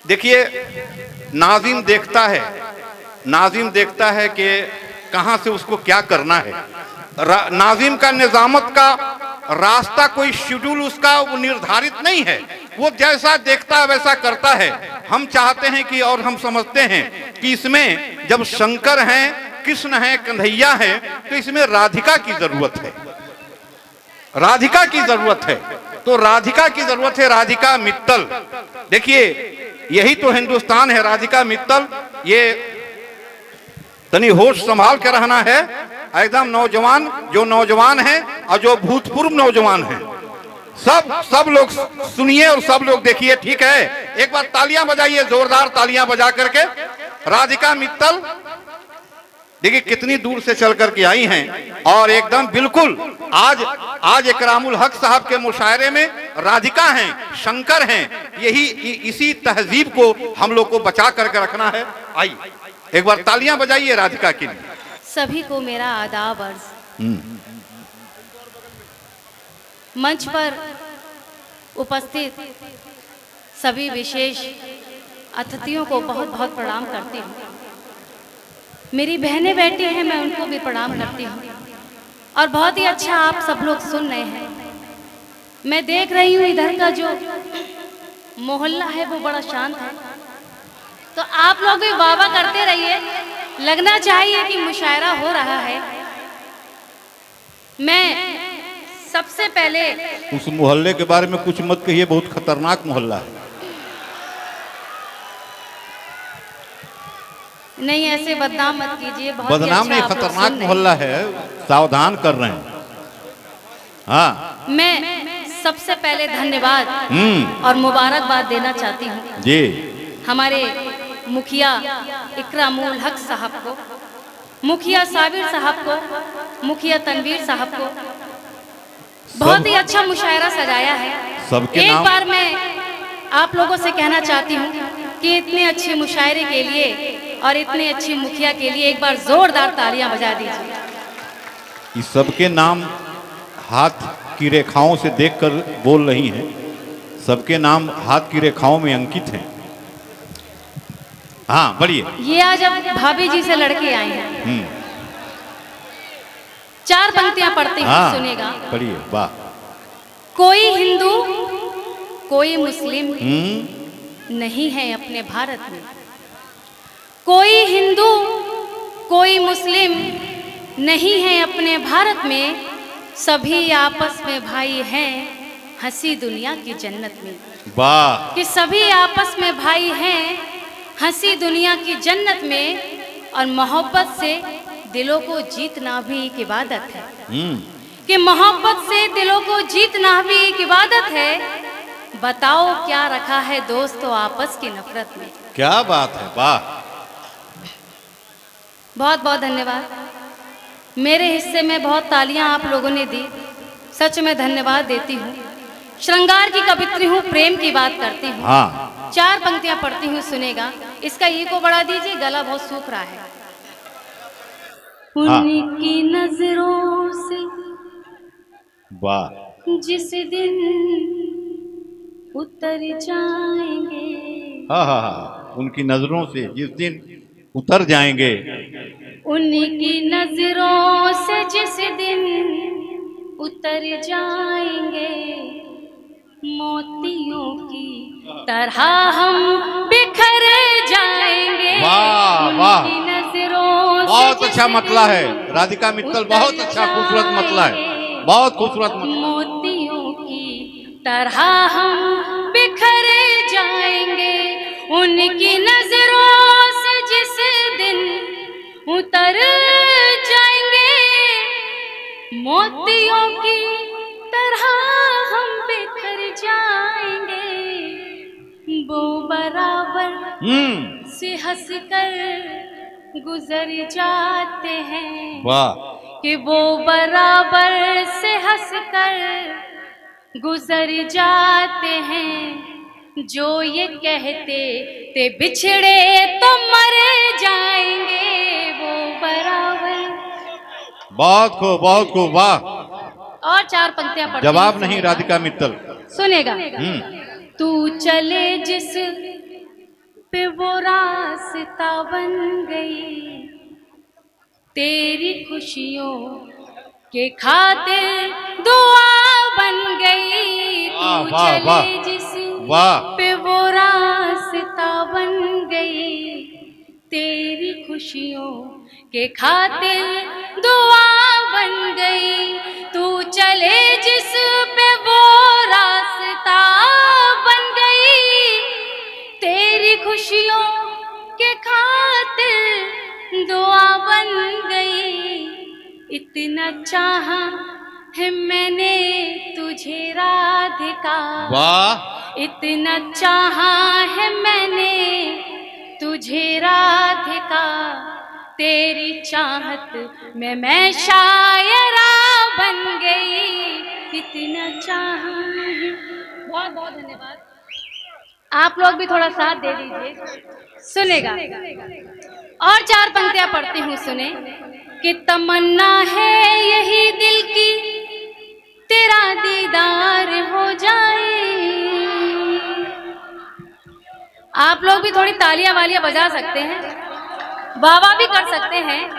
देखिए, नाज़िम देखता है कि कहां से उसको क्या करना है। नाज़िम का निजामत का रास्ता, कोई शेड्यूल उसका वो निर्धारित नहीं है। वो जैसा देखता है वैसा करता है। हम चाहते हैं कि, और हम समझते हैं कि इसमें जब शंकर हैं, कृष्ण हैं, कन्हैया हैं, तो इसमें राधिका की जरूरत है। राधिका की जरूरत है, तो राधिका की जरूरत है। राधिका मित्तल, देखिए यही तो हिंदुस्तान है। राधिका मित्तल, ये तनी होश संभाल के रहना है। एकदम नौजवान, जो नौजवान हैं और जो भूतपूर्व नौजवान हैं, सब लोग सुनिए और सब लोग देखिए, ठीक है? एक बार तालियां बजाइए, जोरदार तालियां बजा करके। राधिका मित्तल देखिए कितनी दूर से चल करके आई हैं, और एकदम बिल्कुल आज इकरामुल हक साहब के मुशायरे में राधिका हैं, शंकर हैं। यही इसी तहजीब को हम लोग को बचा करके रखना है। आई एक बार तालियां बजाइए राधिका के लिए। सभी को मेरा आदाब अर्ज। मंच पर उपस्थित सभी विशेष अतिथियों को बहुत बहुत प्रणाम करती हूँ। मेरी बहनें बैठी हैं, मैं उनको भी प्रणाम करती हूँ। और बहुत ही अच्छा आप सब लोग सुन रहे हैं। मैं देख रही हूँ इधर का जो मोहल्ला है वो बड़ा शांत है, तो आप लोग भी वाह वाह करते रहिए। लगना चाहिए कि मुशायरा हो रहा है। मैं सबसे पहले उस मोहल्ले के बारे में कुछ मत कहिए, बहुत खतरनाक मोहल्ला है। नहीं, ऐसे बदनाम मत कीजिए। बहुत बदनाम नहीं, खतरनाक मोहल्ला है, सावधान कर रहे हैं। हाँ, मैं सबसे पहले धन्यवाद और मुबारकबाद देना चाहती हूँ जी हमारे मुखिया इकरामुल हक साहब को, मुखिया साबिर साहब को, मुखिया तनवीर साहब को। बहुत ही अच्छा मुशायरा सजाया है। एक बार मैं आप लोगों से कहना चाहती हूँ कि इतने अच्छे मुशायरे के लिए और इतने अच्छी मुखिया के लिए एक बार जोरदार तालियां बजा दीजिए। इस सबके नाम हाथ की रेखाओं से देखकर बोल रही हैं। सबके नाम हाथ की रेखाओं में अंकित हैं। हाँ, बढ़िए। ये आज अब भाभी जी से लड़के आए हैं। 4 पंक्तियां पढ़ती हूँ, सुनेगा। बढ़िए, वाह। कोई हिंदू कोई मुस्लिम नहीं है अपने भारत में। कोई हिंदू कोई मुस्लिम नहीं है अपने भारत में। सभी आपस में भाई हैं, हंसी दुनिया की जन्नत में। वाह। कि सभी आपस में भाई हैं, हंसी दुनिया की जन्नत में। और मोहब्बत से दिलों को जीतना भी एक इबादत है। कि मोहब्बत से दिलों को जीतना भी एक इबादत है। बताओ क्या रखा है दोस्तों आपस की नफरत में। क्या बात है, वाह। बहुत बहुत धन्यवाद। मेरे हिस्से में बहुत तालियां आप लोगों ने दी, सच में धन्यवाद देती हूँ। श्रृंगार की कवित्री हूँ, प्रेम की बात करती हूँ। हाँ। 4 पंक्तियां पढ़ती हूँ, सुनेगा। इसका ई को बढ़ा दीजिए, गला बहुत सूख रहा है। उनकी नजरों से वाह, जिस दिन उतर जाएंगे। हाँ, उनकी नजरों से जिस दिन उतर जाएंगे। उनकी नजरों से जिस दिन उतर जाएंगे। मोतियों की तरह हम बिखर जाएंगे। वाह वाह, उनकी नजरों से बहुत अच्छा मतला है राधिका मित्तल, बहुत अच्छा खूबसूरत मतला है, बहुत खूबसूरत मतला। मोतियों की तरह हम बिखर जाएंगे। उनकी नजरों से जिस दिन उतर जाएंगे। मोतियों की तरह हम बिखर जाएंगे। से हंसकर गुजर जाते हैं, वाह, कि वो बराबर से हंसकर गुजर जाते हैं। जो ये कहते थे बिछड़े तो मर जाएंगे, वो बराबर। बहुत खूब, बहुत खूब, वाह। और चार पंक्तियां पढ़ती जवाब हूँ, नहीं सुनेगा। राधिका मित्तल। सुनेगा। तू चले जिस पे वो रास्ता बन गई, तेरी खुशियों के खातिर दुआ बन गई। वाह, तू वाह, वाह, चले जिस वाह। पे वो रास्ता बन गई, तेरी खुशियों के खातिर दुआ बन गई। तू चले जिस पे वो रास्ता बन गई, तेरी खुशियों के खातिर दुआ बन गई। इतना चाहा है मैंने तुझे राधिका, वाह, इतना चाहा है मैंने तुझे राधिका, तेरी चाहत में मैं शायरा बन गई। इतना चाहा है। बहुत बहुत धन्यवाद। आप लोग भी थोड़ा साथ दे दीजिए। सुनेगा। और चार पंक्तियां पढ़ती हूँ, सुने। कि तमन्ना है यही दिल की तेरा दीदार हो जाए। आप लोग भी थोड़ी तालियां वालियां बजा सकते हैं, वाह वाह भी कर सकते हैं।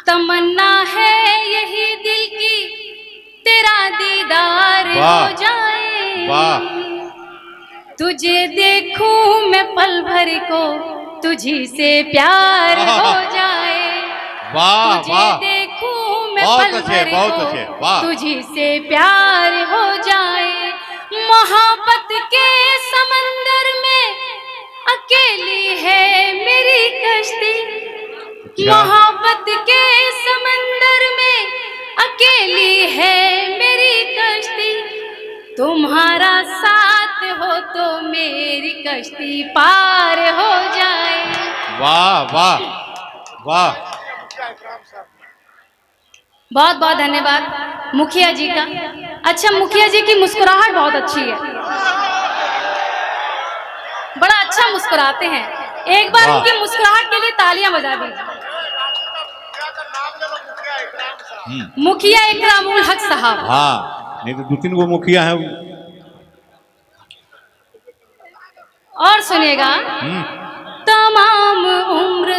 तमन्ना है यही दिल की तेरा दीदार हो जाए। वाह, तुझे देखूं मैं पल भर को, तुझी से प्यार हो जाए। वाह, तुझे वाह, देखूं मैं बहुत पल अच्छे, भर बहुत को, अच्छे, वाह। तुझी से प्यार हो जाए। मोहब्बत के समंदर में अकेली है मेरी कश्ती, मोहब्बत के समंदर में अकेली है मेरी कश्ती। तुम्हारा साथ हो तो मेरी कश्ती पार हो जाए। वाह, वाह, वाह। बहुत बहुत धन्यवाद मुखिया जी का। अच्छा, मुखिया जी की मुस्कुराहट बहुत अच्छी है, बड़ा अच्छा मुस्कुराते हैं। एक बार वाह। उनकी मुस्कुराहट के लिए तालियां बजा दीजिए। मुखिया इकरामुल हक साहब। हाँ, नहीं तो 2-3 गो मुखिया है। और सुनेगा। तमाम उम्र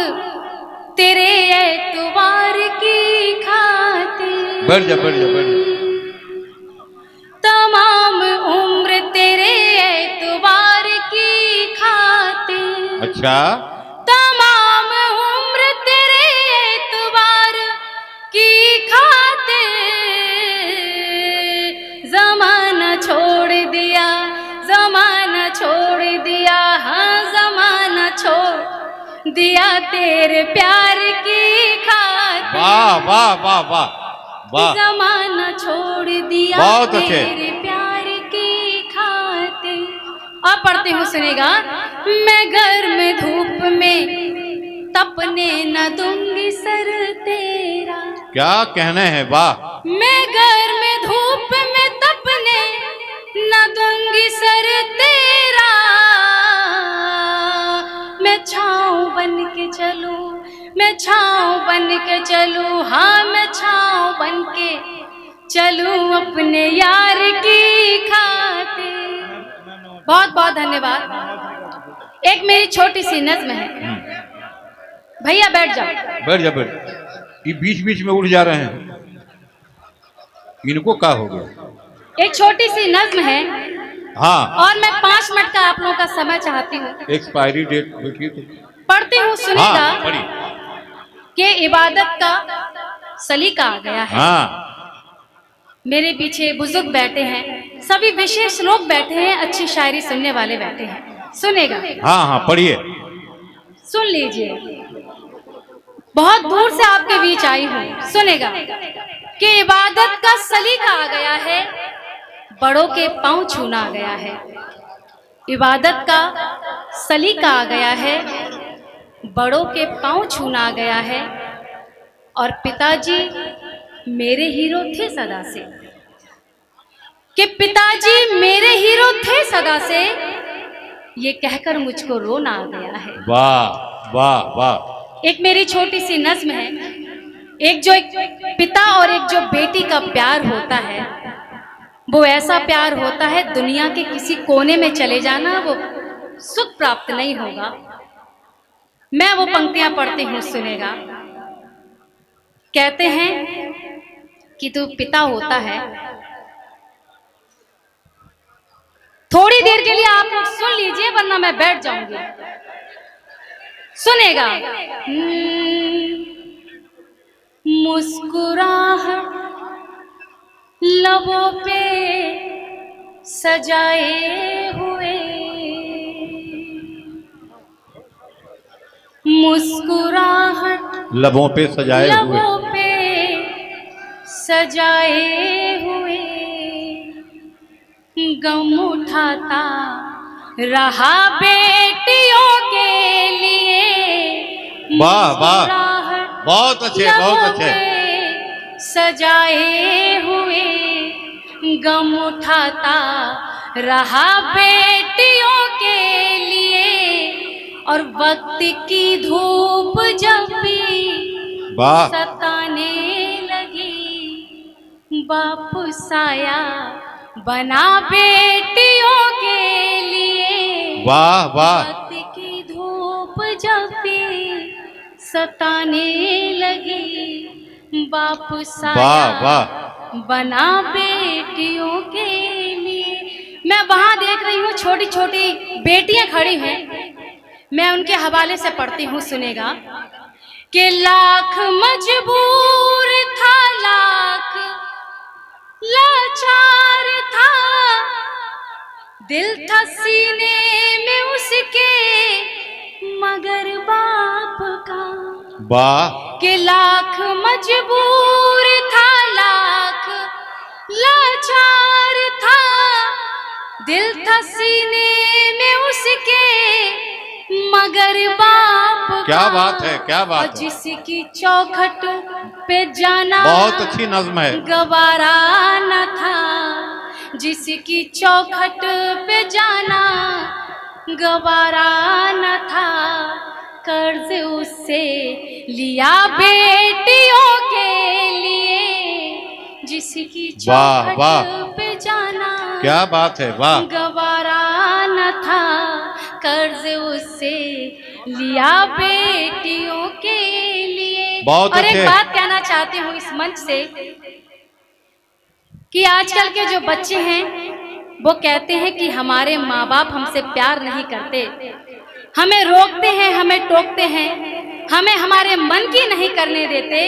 तेरे एतबार की खातिर, बढ़ जा, बढ़ जा, बढ़ जा। तमाम उम्र तेरे एतबार की खातिर। अच्छा, तमाम उम्र तेरे एतबार की खातिर, जमाना छोड़ दिया, जमाना छोड़ दिया, हाँ जमाना छोड़ दिया तेरे प्यार की खातिर। वाह, वाह, वाह, वाह, वाह। जमाना छोड़ दिया बहुत अच्छे। तेरे प्यार की खातिर। अब पढ़ती हूँ, सुनेगा। मैं गर्म धूप में तपने न दूंगी सर तेरा। क्या कहने हैं, वाह। मैं गर्म धूप में तपने न दूंगी सर तेरा। मैं छाँव बन के चलूं, मैं छाँव बन के चलूं, हाँ मैं छाँव बन के चलूं अपने यार की खातिर। बहुत बहुत धन्यवाद। एक मेरी छोटी सी नज्म है। भैया बैठ जाओ। बैठ जा, बैठ। ये बीच बीच में उड़ जा रहे हैं, इनको क्या हो गया? एक छोटी सी नज्म है, हाँ, और मैं 5 मिनट का आप लोगों का समय चाहती हूँ। एक्सपायरी डेट देखिए तो। पढ़ती हूँ, सुनेगा। हाँ, पढ़िए। कि इबादत का सलीका आ गया है। हाँ, मेरे पीछे बुजुर्ग बैठे हैं, सभी विशेष लोग बैठे हैं, अच्छी शायरी सुनने वाले बैठे हैं। सुनेगा। हाँ, हाँ, पढ़िए। सुन लीजिए, बहुत दूर से आपके बीच आई हूँ। सुनेगा। कि इबादत का सलीका आ गया है, बड़ों के पांव छूना आ गया है। इबादत का सलीका आ गया है, बड़ों के पांव छूना आ गया है। और पिताजी मेरे हीरो थे सदा से, कि पिताजी मेरे हीरो थे सदा से, ये कहकर मुझको रोना आ गया है। वाह वाह वाह। एक मेरी छोटी सी नज्म है। एक पिता और एक जो बेटी का प्यार होता है, वो ऐसा प्यार होता है दुनिया के किसी कोने में चले जाना वो सुख प्राप्त नहीं होगा। मैं वो पंक्तियां पढ़ती हूँ, सुनेगा। कहते हैं कि तू पिता होता है। थोड़ी देर के लिए आप लोग सुन लीजिए वरना मैं बैठ जाऊंगी। सुनेगा। मुस्कुराहट लबों पे सजाए हुए, मुस्कुराहट लबों पे सजाए हुए, लबों पे सजाए हुए, गम उठाता रहा बेटियों के लिए। वाह वाह, बहुत अच्छे बहुत अच्छे। सजाए हुए गम उठाता रहा बेटियों के लिए, और वक्त की धूप जब भी सताने लगी, वापस आया बना बेटियों के लिए। वाह वाह। वक्त की धूप जब भी सताने लगी, वापस आया बना बेटियों के लिए। मैं वहां देख रही हूँ छोटी छोटी बेटियां खड़ी हैं, मैं उनके हवाले से पढ़ती हूँ, सुनेगा। कि लाख मजबूर था, लाख लाचार था, दिल था सीने में उसके मगर बाप का। वाह। कि लाख मजबूर था, लाख लाचार था, दिल था सीने में उसके मगर बाप का। क्या बात है, क्या बात है। जिसकी चौखट पे जाना बहुत अच्छी नज्म है। गवारा न था, जिसकी चौखट पे जाना गवारा न था, कर्ज उससे लिया बेटियों के लिए। जिसकी चौखट पे जाना, क्या बात है, वाह, गवारा न था, कर्ज उससे लिया बेटियों के लिए। बहुत और अच्छे। एक बात कहना चाहती हूँ इस मंच से, कि आजकल के जो बच्चे हैं वो कहते हैं कि हमारे माँ बाप हमसे प्यार नहीं करते, हमें रोकते हैं, हमें टोकते हैं, हमें हमारे मन की नहीं करने देते।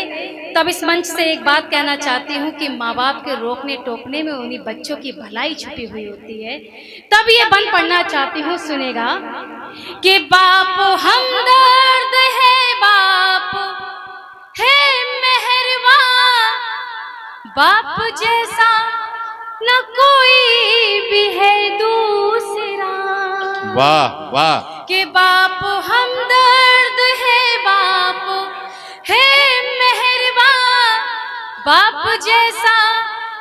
तब इस मंच से एक बात कहना चाहती हूँ कि माँ बाप के रोकने टोकने में उन्हीं बच्चों की भलाई छुपी हुई होती है। तब ये बंद पढ़ना चाहती हूँ, सुनेगा। कि बाप हमदर्द है, बाप है मेहरबान, बाप जैसा न कोई भी है दूसरा। वाह वाह। कि बाप हमदर्द है, बाप है मेहरबान, बाप जैसा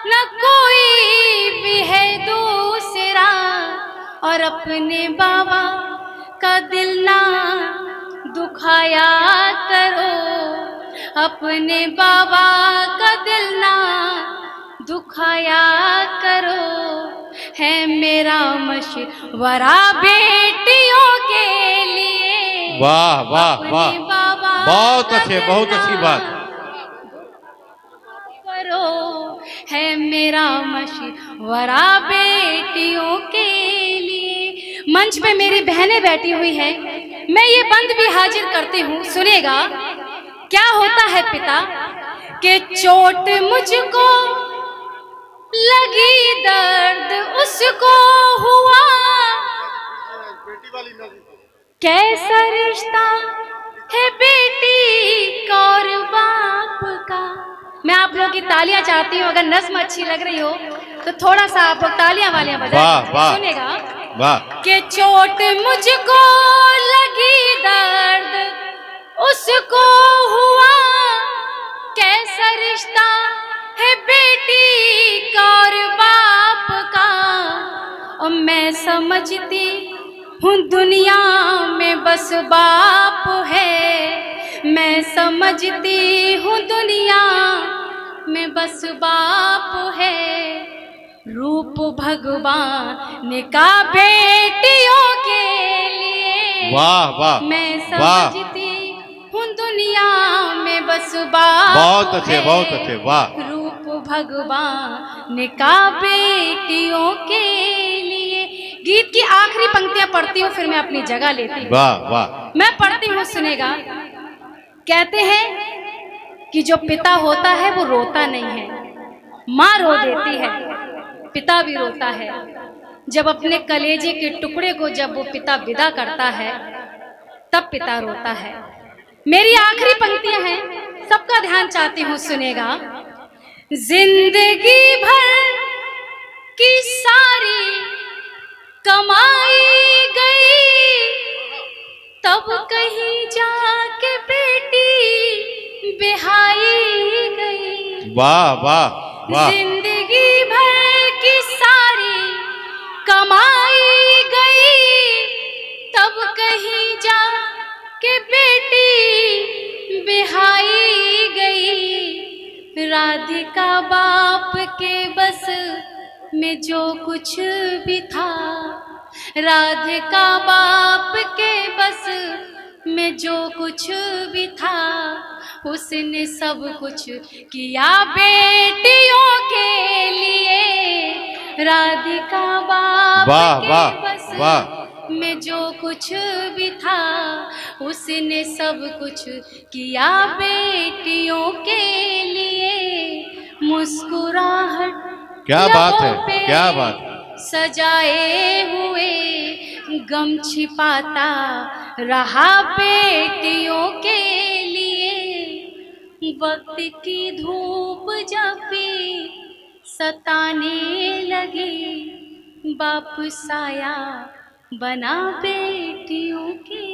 न कोई भी है दूसरा। और अपने बाबा का दिल ना दुखाया करो, अपने बाबा का दिल ना दुखाया करो, है मेरा मशवरा बेटियों के लिए। वाह वाह वाह, बहुत अच्छे, बहुत अच्छी बात करो, है मेरा मशवरा बेटियों के लिए। मंच पे मेरी बहनें बैठी हुई हैं, मैं ये बंद भी हाजिर करती हूँ, सुनेगा। क्या होता है पिता के चोट मुझको लगी, दर्द उसको हुआ, कैसा रिश्ता है बेटी का और बाप का। मैं आप लोगों की तालियां चाहती हूँ, अगर नज्म अच्छी लग रही हो तो थोड़ा सा आप लोग तालियां वालियां बजाएं, सुनेगा। वाह कि चोट मुझको लगी दर्द उसको हुआ, कैसा रिश्ता है बेटी का और बाप का। और मैं समझती हूँ दुनिया में बस बाप है, मैं समझती हूँ दुनिया में बस बाप है। रूप भगवान का बेटियों के लिए, वाह वाह मैं वाह, समझती हूँ दुनिया में बस बाप बहुत अच्छे है। बहुत अच्छे, वाह रूप भगवान का बेटियों के लिए। गीत की आखिरी पंक्तियां पढ़ती हूँ, फिर मैं अपनी जगह लेती हूँ। वाह वाह, मैं पढ़ती हूँ, सुनेगा। कहते हैं कि जो पिता होता है वो रोता नहीं है, माँ रो देती है, पिता भी रोता है। जब अपने कलेजे के टुकड़े को जब वो पिता विदा करता है, तब पिता रोता है। मेरी आखिरी पंक्तियां हैं, सबका ध्यान चाहती हूँ, सुनेगा। जिंदगी भर की सारी कमाई गई, तब कहीं जाके बेटी बिहाई गई। वाह वाह वाह, जिंदगी भर की सारी कमाई गई, तब कहीं जा के बेटी बिहाई गई। राधिका बाप के बस में जो कुछ भी था, राधिका बाप के बस में जो कुछ भी था, उसने सब कुछ किया बेटियों के लिए। राधिका बाप वाह के वाह बस वाह, में जो कुछ भी था, उसने सब कुछ किया बेटियों के लिए। मुस्कुराहट क्या बात है, लबों पे क्या बात, सजाए हुए, गम छिपाता रहा बेटियों के लिए। वक्त की धूप जब भी सताने लगी, बाप साया बना बेटियों के